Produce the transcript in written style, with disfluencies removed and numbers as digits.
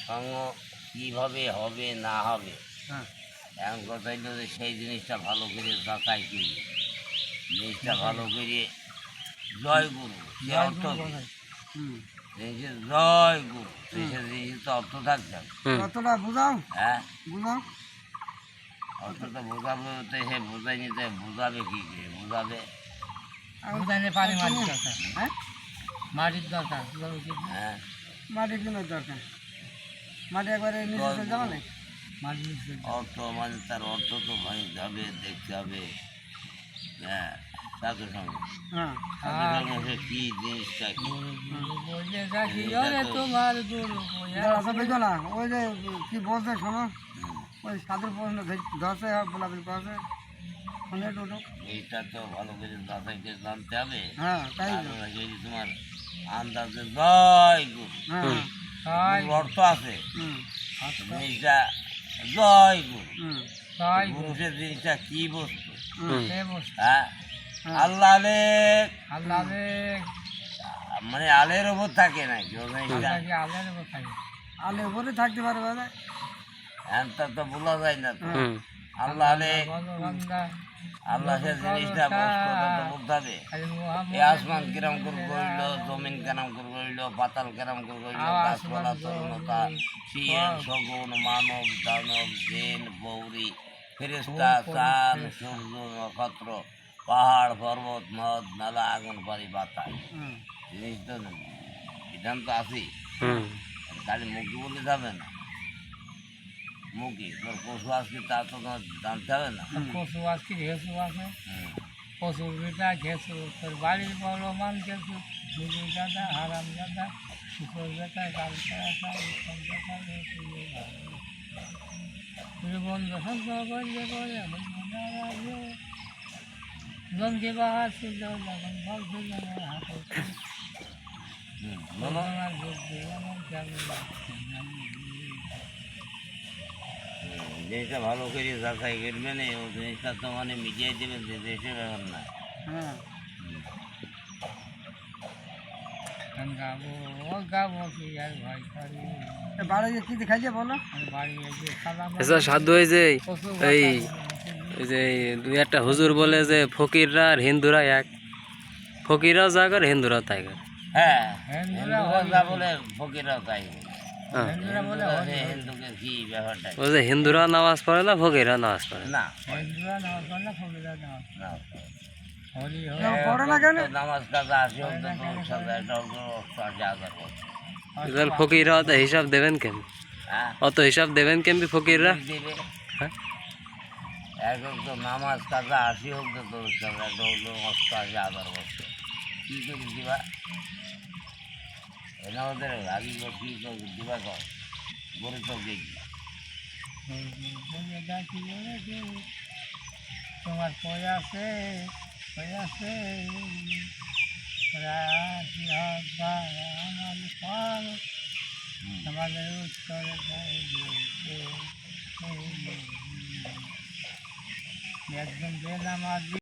সঙ্গ কীভাবে হবে না হবে, হ্যাঁ এমন কথা হইল যে সেই জিনিসটা ভালো করে যাচাই করি, জিনিসটা ভালো করে জয় গুরু সে অর্থ কি? জিনিসের জয় গুরু সে জিনিসের তো অর্থ থাকতে হবে। অতটা বুঝাও হ্যাঁ, বুঝাও অর্থটা বোঝাবে তো সে বোঝাই নিতে বোঝাবে কী করে বোঝাবে? বুঝাইলে পানি মাটির দরকার। হ্যাঁ মাটির দরকার। হ্যাঁ, মাটির জন্য দরকার। মাটি একবারে নিচে যাওয়া নেই। মাটি নিচে অর্থ মানে তার অর্থ তো ভাঙতে হবে, দেখতে হবে। হ্যাঁ, সাধু সঙ্গ হ্যাঁ সাধু সঙ্গ সে কী জিনিসটা কি? না ওই যে কি বলছে শোনো, ওই সাধুর প্রশ্ন ধরছে বলাবলি করছে শুনে টোটো। এইটা তো ভালো করে যাচাই করে জানতে হবে। হ্যাঁ তাই আর যদি তোমার আন্দাজে জয় গুরু, হ্যাঁ গুরুর অর্থ আছে জিনিসটা জয় গুরু, গুরু সে জিনিসটা কি বস্তু? হ্যাঁ, আল্লাহ আলেক, আল্লাহ মানে আলের ওপর থাকে নাকি ও জিনিসটা? আলে উপরে থাকতে পারে বাবা। এনটা তো বোঝা যায় না তো। আল্লাহ আলেক, আল্লাহ সে জিনিসটা বস্তু তো বলতে হবে। এই আসমান কিরম করে গড়িল, জমিন কেরম করে গড়িল, পাতাল কেরম করে গড়িল, গাছপালা তরুণতা, শিয়াল শগুন মানব দানব জিন বৌরি ফেরেশতা চাঁদ সূর্য নক্ষত্র পাহাড় পর্বত নদ নালা আগুন পানি বাতাস, জিনিস তো বিধান তো আছেই। খালি মুখে বলে যাবে না, মুখে তোর পশু আসছে তা তো তোমার জানতে হবে না। পশু আজকে ঘেঁচু আছে, পশুর বেটা ঘেঁচু, তোর বাড়ির বড় মান ঘেঁচু, নিজের গাদা হারাম গাদা, শুকর বেটা কালকা বন্ধ শব্দ বললে বলে জমকে বাহার ছিল যখন ফল ছিল হাতে জিনিসটা ভালো করে যাচাই করবেন, ও জিনিসটা তো মানে মিডিয়ায় দেবেন যে দেশের ব্যাপার না। হ্যাঁ গাবো গাবো কি আর ভয় করি। বাড়ি কি দেখাইছে বলো? বাড়ি সাধু এই যে এই ওই যে দুই একটা হুজুর বলে যে ফকিররা আর হিন্দুরা এক, ফকিররাও যা করে হিন্দুরাও তাই করে। হ্যাঁ, হিন্দুরা যা বলে ফকিররাও তাই বলে। হ্যাঁ, হিন্দুকে কি ব্যাপারটা? ওই যে হিন্দুরা নামাজ পড়ে না, ফকিররা নামাজ পড়ে না, নামাজ কাজা আসি হোক ফকিররা অত হিসাব দেবেন কেন? অত হিসাব দেবেন কেন ফকিররা? দেবে হ্যাঁ, এক তো নামাজ কাজা আসি হোক তো তোর অস্ত আসে 1000 বছর কী করে দিবা? এনে ওদের আগে কী করে দিবা কর গরু তো দেখি তোমার পয়াছে পয়াছে আমাদের উত্তরে একদম বেনামাজি